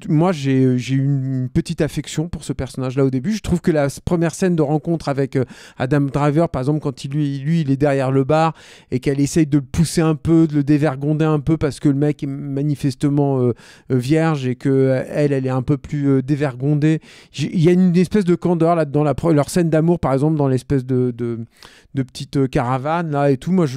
Moi, j'ai eu une petite affection pour ce personnage-là au début. Je trouve que la première scène de rencontre avec Adam Driver, par exemple, quand lui, il est derrière le bar et qu'elle essaye de le pousser un peu, de le dévergonder un peu parce que le mec est manifestement vierge et qu'elle est un peu plus dévergondée. Il y a une espèce de candeur là-dedans. Leur scène d'amour, par exemple, dans l'espèce de petite caravane là et tout. Moi,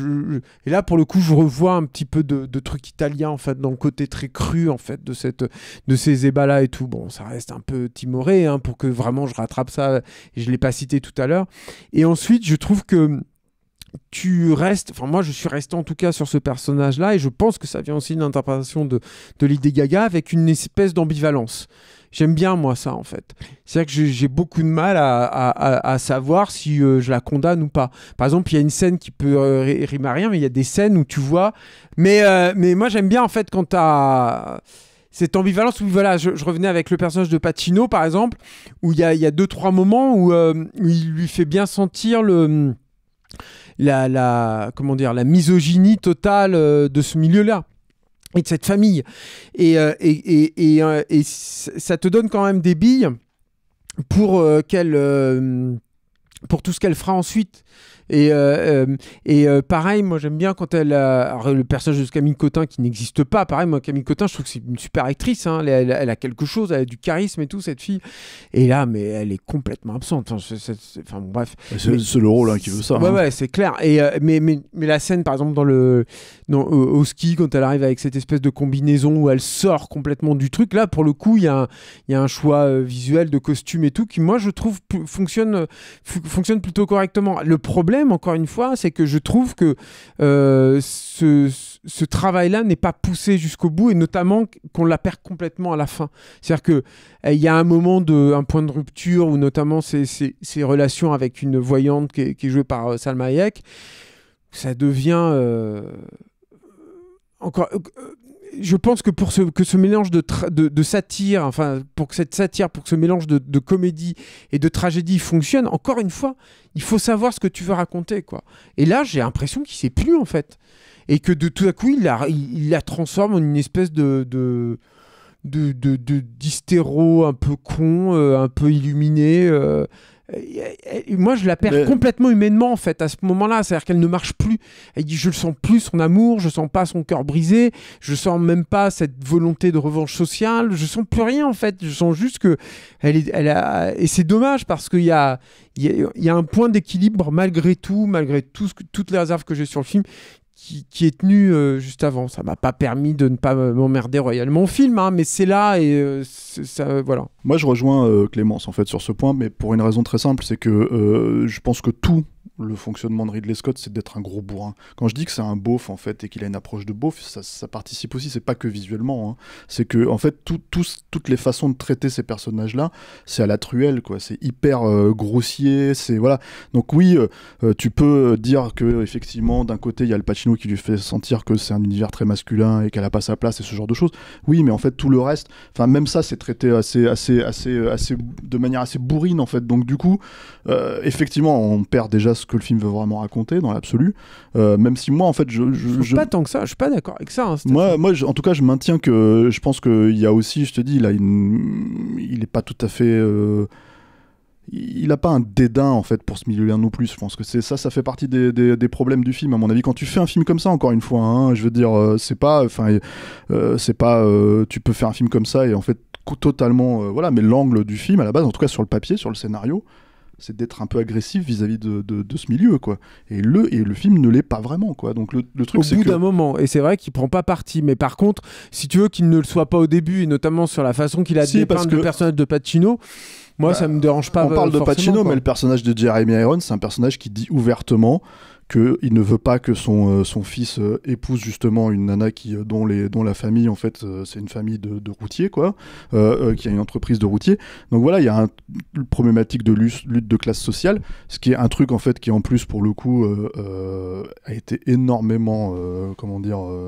et là, pour le coup, je revois un petit peu de trucs italiens en fait, dans le côté très cru en fait de ces ébats là et tout. Bon, ça reste un peu timoré, hein, pour que vraiment je rattrape ça, et je l'ai pas cité tout à l'heure. Et ensuite, je trouve que moi je suis resté en tout cas sur ce personnage là, et je pense que ça vient aussi d'une interprétation de Lady Gaga avec une espèce d'ambivalence. J'aime bien, moi, ça, en fait. C'est-à-dire que j'ai beaucoup de mal à savoir si je la condamne ou pas. Par exemple, il y a une scène qui peut rimer à rien, mais il y a des scènes où tu vois... Mais moi, j'aime bien, en fait, quand t'as cette ambivalence où, voilà, je revenais avec le personnage de Pacino, par exemple, où il y a 2-3 moments où il lui fait bien sentir la misogynie totale de ce milieu-là et de cette famille, et ça te donne quand même des billes pour tout ce qu'elle fera ensuite. Et pareil, moi j'aime bien quand le personnage de Camille Cotin qui n'existe pas. Pareil, moi Camille Cotin, je trouve que c'est une super actrice. Hein. Elle a quelque chose, elle a du charisme et tout, cette fille. Et là, mais elle est complètement absente. Enfin bon, bref. C'est le rôle qui veut ça. Ouais, c'est clair. Et mais la scène, par exemple, au ski, quand elle arrive avec cette espèce de combinaison où elle sort complètement du truc, là, pour le coup, il y a un choix visuel de costume et tout qui, moi, je trouve fonctionne plutôt correctement. Le problème, encore une fois, c'est que je trouve que ce travail-là n'est pas poussé jusqu'au bout et notamment qu'on la perd complètement à la fin. C'est-à-dire qu'il y a un moment un point de rupture où notamment ces relations avec une voyante qui est jouée par Salma Hayek, ça devient encore... je pense que pour ce mélange de satire, enfin, pour que cette satire, pour que ce mélange de comédie et de tragédie fonctionne, encore une fois, il faut savoir ce que tu veux raconter, quoi. Et là, j'ai l'impression qu'il ne sait plus, en fait. Et que de tout à coup, il la transforme en une espèce d'hystéro un peu con, un peu illuminé. Moi, je la perds complètement humainement, en fait, à ce moment-là. C'est-à-dire qu'elle ne marche plus. Elle dit, je ne sens plus son amour, je ne sens pas son cœur brisé, je ne sens même pas cette volonté de revanche sociale, je ne sens plus rien, en fait. Je sens juste que et c'est dommage parce qu'il y a un point d'équilibre, malgré toutes les réserves que j'ai sur le film, qui est tenu juste avant. Ça m'a pas permis de ne pas m'emmerder royalement au film, hein, mais c'est là et ça, voilà. Moi, je rejoins Clémence en fait sur ce point, mais pour une raison très simple, c'est que je pense que tout le fonctionnement de Ridley Scott, c'est d'être un gros bourrin. Quand je dis que c'est un beauf en fait et qu'il a une approche de beauf, ça participe aussi. C'est pas que visuellement, hein. C'est que en fait toutes les façons de traiter ces personnages-là, c'est à la truelle, quoi. C'est hyper grossier. C'est voilà. Donc oui, tu peux dire que effectivement, d'un côté, il y a Al Pacino qui lui fait sentir que c'est un univers très masculin et qu'elle a pas sa place et ce genre de choses. Oui, mais en fait tout le reste, enfin même ça, c'est traité assez de manière assez bourrine en fait. Donc du coup, effectivement, on perd déjà ce que le film veut vraiment raconter dans l'absolu, même si moi en fait je pas tant que ça, je suis pas d'accord avec ça, hein, moi en tout cas je maintiens que je pense qu'il y a aussi, je te dis, il est pas tout à fait il a pas un dédain en fait pour ce milieu-là non plus. Je pense que ça fait partie des problèmes du film à mon avis. Quand tu fais un film comme ça, encore une fois, hein, je veux dire, c'est pas tu peux faire un film comme ça et en fait totalement voilà, mais l'angle du film à la base, en tout cas sur le papier, sur le scénario, c'est d'être un peu agressif vis-à-vis de ce milieu, quoi. Et le film ne l'est pas vraiment, quoi. Donc le truc, c'est au bout d'un moment, et c'est vrai qu'il prend pas parti, mais par contre, si tu veux qu'il ne le soit pas au début, et notamment sur la façon qu'il a dépeint le personnage de Pacino, moi ça me dérange pas. On parle de Pacino, quoi. Mais le personnage de Jeremy Irons, c'est un personnage qui dit ouvertement qu'il ne veut pas que son fils épouse justement une nana dont la famille en fait c'est une famille de routiers, quoi, qui a une entreprise de routiers. Donc voilà, il y a une problématique de lutte de classe sociale, ce qui est un truc en fait qui en plus pour le coup a été énormément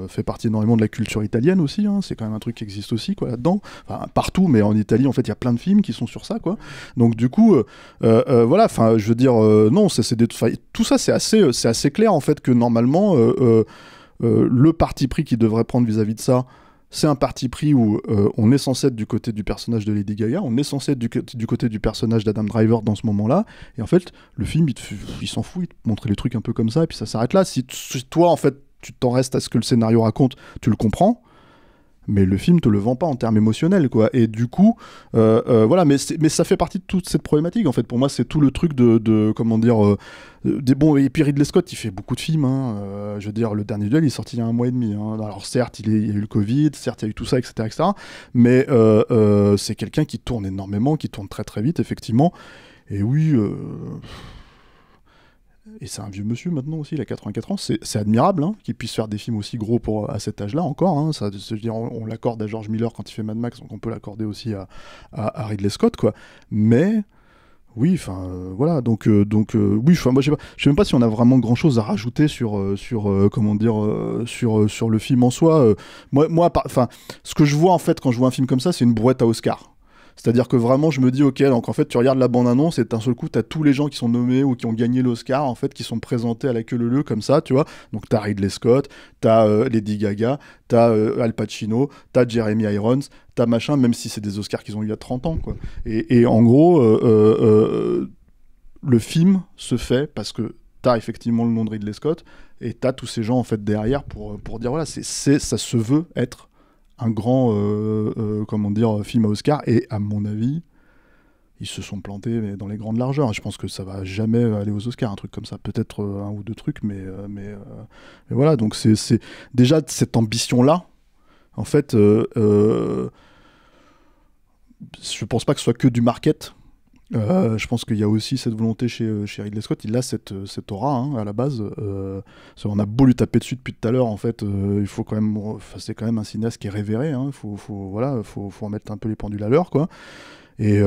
fait partie énormément de la culture italienne aussi, hein. C'est quand même un truc qui existe aussi, quoi, là-dedans, enfin, partout, mais en Italie en fait il y a plein de films qui sont sur ça, quoi. Donc du coup voilà, enfin je veux dire non, tout ça c'est assez clair en fait que normalement le parti pris qu'il devrait prendre vis-à-vis de ça, c'est un parti pris où on est censé être du côté du personnage de Lady Gaga, on est censé être du côté du personnage d'Adam Driver dans ce moment-là, et en fait le film il s'en fout, il te montre les trucs un peu comme ça et puis ça s'arrête là. Si toi en fait tu t'en restes à ce que le scénario raconte, tu le comprends, mais le film te le vend pas en termes émotionnels, quoi. Et du coup voilà, mais ça fait partie de toute cette problématique en fait. Pour moi c'est tout le truc de comment dire bon, et puis Ridley Scott il fait beaucoup de films, hein. Je veux dire, le dernier duel il est sorti il y a 1 mois et demi, hein. Alors certes il y a eu le Covid, certes il y a eu tout ça, etc. Mais c'est quelqu'un qui tourne énormément, qui tourne très très vite effectivement, et oui et c'est un vieux monsieur maintenant aussi, il a 84 ans, c'est admirable, hein, qu'il puisse faire des films aussi gros à cet âge-là encore, hein. Ça, je veux dire, on l'accorde à George Miller quand il fait Mad Max, donc on peut l'accorder aussi à Ridley Scott, quoi. Mais oui, enfin voilà, donc oui, moi je sais même pas si on a vraiment grand chose à rajouter sur le film en soi. Moi enfin ce que je vois en fait quand je vois un film comme ça, c'est une brouette à Oscar. C'est-à-dire que vraiment, je me dis, ok, donc en fait, tu regardes la bande-annonce et d'un seul coup, t'as tous les gens qui sont nommés ou qui ont gagné l'Oscar, en fait, qui sont présentés à la queue leu-leu, comme ça, tu vois. Donc, t'as Ridley Scott, t'as Lady Gaga, t'as Al Pacino, t'as Jeremy Irons, t'as machin, même si c'est des Oscars qu'ils ont eu il y a 30 ans, quoi. Et en gros, le film se fait parce que t'as effectivement le nom de Ridley Scott et t'as tous ces gens en fait derrière pour dire voilà, ça se veut être un grand film à Oscar, et à mon avis ils se sont plantés mais dans les grandes largeurs. Je pense que ça va jamais aller aux Oscars, un truc comme ça, peut-être un ou deux trucs, mais voilà, donc c'est déjà cette ambition là en fait. Je pense pas que ce soit que du market. Je pense qu'il y a aussi cette volonté chez Ridley Scott. Il a cette aura à la base. On a beau lui taper dessus depuis tout à l'heure, en fait, il faut quand même, c'est quand même un cinéaste qui est révéré. Il faut remettre un peu les pendules à l'heure, quoi. Et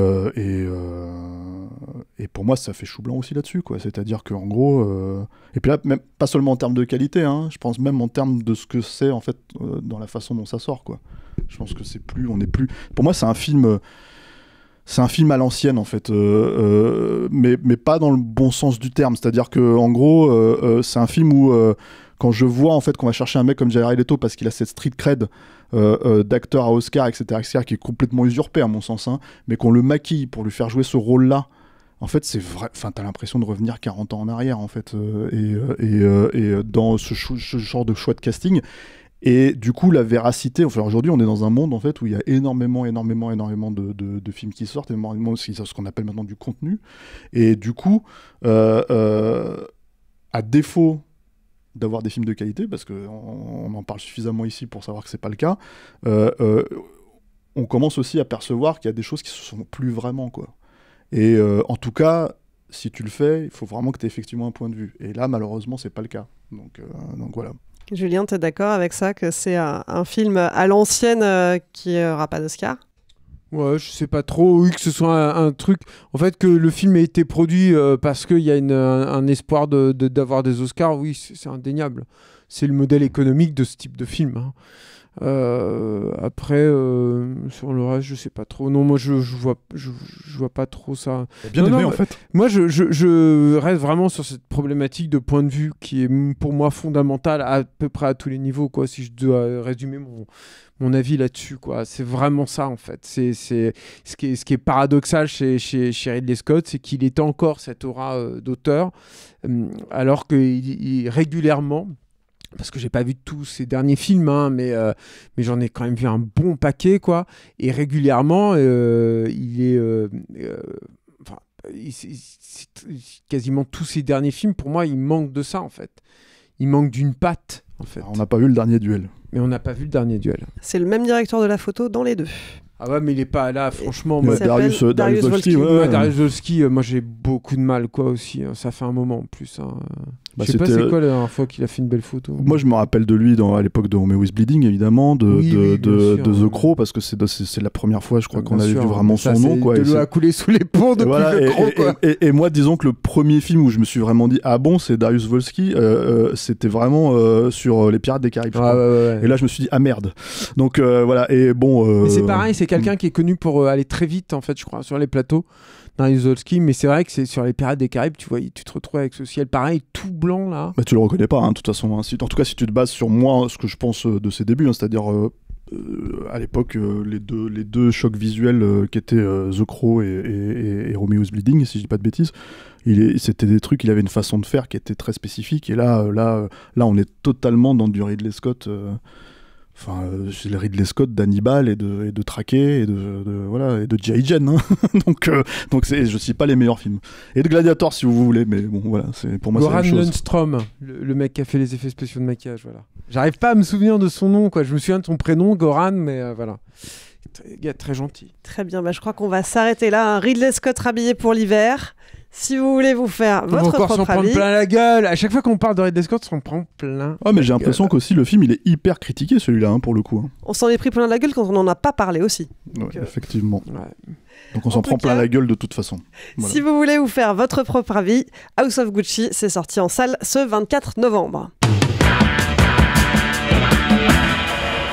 pour moi, ça fait chou blanc aussi là-dessus, quoi. C'est-à-dire qu'en gros, et puis là, même pas seulement en termes de qualité, je pense même en termes de ce que c'est en fait dans la façon dont ça sort, quoi. Je pense que on est plus. Pour moi, c'est un film à l'ancienne, en fait, mais pas dans le bon sens du terme. C'est-à-dire que, en gros, c'est un film où, quand je vois en fait qu'on va chercher un mec comme Jared Leto parce qu'il a cette street cred d'acteur à Oscar, etc., qui est complètement usurpé à mon sens, mais qu'on le maquille pour lui faire jouer ce rôle-là. En fait, c'est vrai. Enfin, t'as l'impression de revenir 40 ans en arrière, en fait, et dans ce genre de choix de casting. Et du coup, la véracité, enfin, aujourd'hui, on est dans un monde en fait où il y a énormément de films qui sortent, énormément aussi ce qu'on appelle maintenant du contenu. Et du coup, à défaut d'avoir des films de qualité, parce qu'on en parle suffisamment ici pour savoir que c'est pas le cas, on commence aussi à percevoir qu'il y a des choses qui se font plus vraiment, quoi. Et en tout cas, si tu le fais, il faut vraiment que tu aies effectivement un point de vue. Et là, malheureusement, c'est pas le cas. Donc voilà. Julien, tu es d'accord avec ça, que c'est un film à l'ancienne qui n'aura pas d'Oscar ? Ouais, je sais pas trop. Oui, que ce soit un truc. En fait, que le film ait été produit parce qu'il y a un espoir d'avoir des Oscars, oui, c'est indéniable. C'est le modèle économique de ce type de film. Après, sur le reste, je sais pas trop. Non, moi, je vois pas trop ça. Bien aimé, en fait. Moi, je reste vraiment sur cette problématique de point de vue qui est pour moi fondamentale à peu près à tous les niveaux, quoi. Si je dois résumer mon avis là-dessus, quoi. C'est vraiment ça, en fait. C'est ce qui est paradoxal chez Ridley Scott, c'est qu'il est encore cette aura d'auteur, alors que régulièrement, parce que j'ai pas vu tous ces derniers films, mais j'en ai quand même vu un bon paquet, quoi. Et régulièrement, quasiment tous ces derniers films, pour moi, il manque de ça, en fait. Il manque d'une patte, en fait. Alors, on n'a pas vu le dernier duel. Mais on n'a pas vu le dernier duel. C'est le même directeur de la photo dans les deux. Ah ouais, mais il est pas là, franchement. Darius Wolski. Darius Wolski, moi j'ai beaucoup de mal, quoi, aussi. Ça fait un moment en plus. Je sais pas c'est quoi la dernière fois qu'il a fait une belle photo. Moi je me rappelle de lui à l'époque de Home is Bleeding, évidemment, de The Crow, parce que c'est la première fois, je crois, qu'on avait vu vraiment son nom, quoi. De l'eau a coulé sous les ponts depuis The Crow, quoi. Et moi, disons que le premier film où je me suis vraiment dit ah bon, c'est Darius Wolski, c'était vraiment sur les Pirates des Caraïbes. Ouais. Et là je me suis dit ah merde. Donc voilà, et bon. Mais c'est pareil, c'est quelqu'un qui est connu pour aller très vite, en fait, je crois, sur les plateaux. Darius Wolski, mais c'est vrai que c'est sur les Pirates des Caraïbes, tu te retrouves avec ce ciel pareil, tout blanc là. Bah, tu le reconnais pas, de toute façon. En tout cas, si tu te bases sur moi, ce que je pense de ses débuts, c'est-à-dire à l'époque, les deux chocs visuels qui étaient The Crow et Romeo's Bleeding, si je dis pas de bêtises, c'était des trucs, il avait une façon de faire qui était très spécifique. Et là, on est totalement dans du Ridley Scott. C'est le Ridley Scott d'Hannibal et de Traqué et de G.I. Jane. donc je cite pas les meilleurs films. Et de Gladiator si vous voulez, mais bon voilà, pour moi c'est la même chose. Goran Lundstrom, le mec qui a fait les effets spéciaux de maquillage, voilà. J'arrive pas à me souvenir de son nom, quoi. Je me souviens de son prénom, Goran, mais voilà. Gars très gentil. Très bien, je crois qu'on va s'arrêter là. Ridley Scott rhabillé pour l'hiver. Si vous voulez vous faire votre propre avis... On va s'en prendre plein la gueule. À chaque fois qu'on parle de Ridley Scott, on s'en prend plein. Ah, mais j'ai l'impression qu'aussi le film, il est hyper critiqué, celui-là, pour le coup. On s'en est pris plein la gueule quand on n'en a pas parlé aussi. Donc, effectivement. Ouais. Donc on s'en prend plein la gueule de toute façon. Voilà. Si vous voulez vous faire votre propre avis, House of Gucci, c'est sorti en salle ce 24 novembre.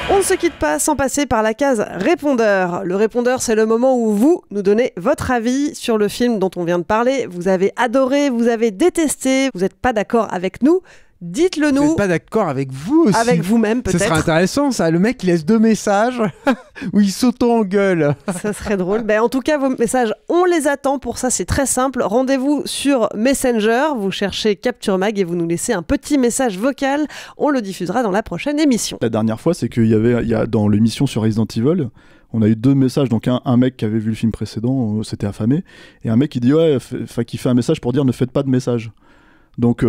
On ne se quitte pas sans passer par la case répondeur. Le répondeur, c'est le moment où vous nous donnez votre avis sur le film dont on vient de parler. Vous avez adoré, vous avez détesté, vous n'êtes pas d'accord avec nous. Dites-le Vous nous. n'êtes pas d'accord avec vous aussi. Avec vous-même, Ce peut-être. serait intéressant, ça. Le mec, il laisse 2 messages où il s'auto-engueule. Ça serait drôle. En tout cas, vos messages, on les attend. Pour ça, c'est très simple. Rendez-vous sur Messenger. Vous cherchez Capture Mag et vous nous laissez un petit message vocal. On le diffusera dans la prochaine émission. La dernière fois, c'est qu'il y a dans l'émission sur Resident Evil, on a eu 2 messages. Donc un mec qui avait vu le film précédent, s'était affamé, et un mec qui dit qui fait un message pour dire ne faites pas de message. Donc,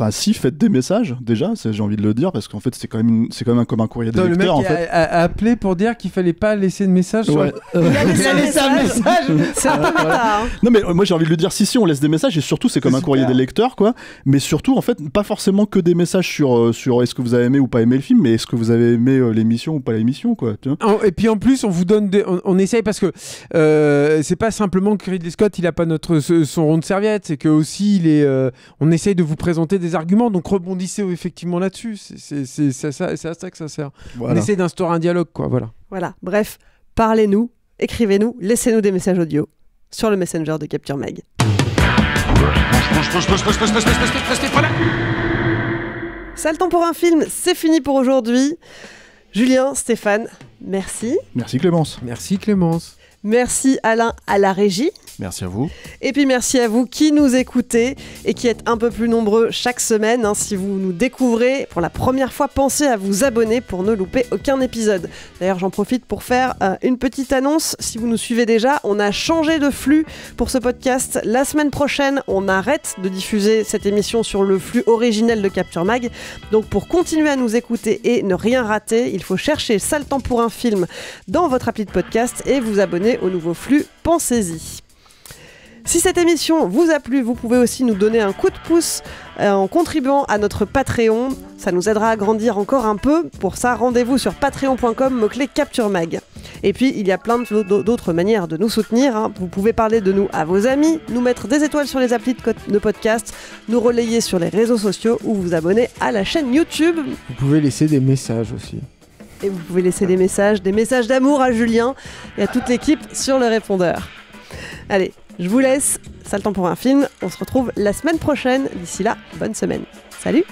si, faites des messages, déjà, j'ai envie de le dire, parce qu'en fait, c'est quand même comme un courrier des Le mec lecteurs, en fait. a appelé pour dire qu'il fallait pas laisser de message. Ouais. Il a laissé un message. C'est un peu méta, hein. Non, mais moi, j'ai envie de le dire, si, on laisse des messages, et surtout, c'est comme un courrier des lecteurs, quoi. Mais surtout, en fait, pas forcément que des messages sur est-ce que vous avez aimé ou pas aimé le film, mais est-ce que vous avez aimé l'émission ou pas l'émission, quoi. Tu vois. Et puis en plus, on vous donne on essaye, parce que c'est pas simplement que Ridley Scott, il a pas son rond de serviette, c'est que aussi, on essaye de vous présenter des arguments, donc rebondissez effectivement là-dessus. C'est à ça que ça sert. Voilà. On essaie d'instaurer un dialogue, quoi. Voilà. Bref, parlez-nous, écrivez-nous, laissez-nous des messages audio sur le Messenger de Capture Mag. Ça le temps pour un film, c'est fini pour aujourd'hui. Julien, Stéphane, merci. Merci Clémence. Merci Clémence. Merci Alain à la régie. Merci à vous. Et puis merci à vous qui nous écoutez et qui êtes un peu plus nombreux chaque semaine. Si vous nous découvrez pour la première fois, pensez à vous abonner pour ne louper aucun épisode. D'ailleurs, j'en profite pour faire une petite annonce. Si vous nous suivez déjà, on a changé de flux pour ce podcast. La semaine prochaine, on arrête de diffuser cette émission sur le flux originel de Capture Mag. Donc pour continuer à nous écouter et ne rien rater, il faut chercher Ça le temps pour un film dans votre appli de podcast et vous abonner au nouveau flux. Pensez-y. Si cette émission vous a plu, vous pouvez aussi nous donner un coup de pouce en contribuant à notre Patreon. Ça nous aidera à grandir encore un peu. Pour ça, rendez-vous sur patreon.com, mot-clé Capture Mag. Et puis, il y a plein d'autres manières de nous soutenir. Vous pouvez parler de nous à vos amis, nous mettre des étoiles sur les applis de podcast, nous relayer sur les réseaux sociaux ou vous abonner à la chaîne YouTube. Vous pouvez laisser des messages aussi. Et vous pouvez laisser des messages d'amour à Julien et à toute l'équipe sur le répondeur. Allez, je vous laisse, ça le temps pour un film. On se retrouve la semaine prochaine. D'ici là, bonne semaine. Salut!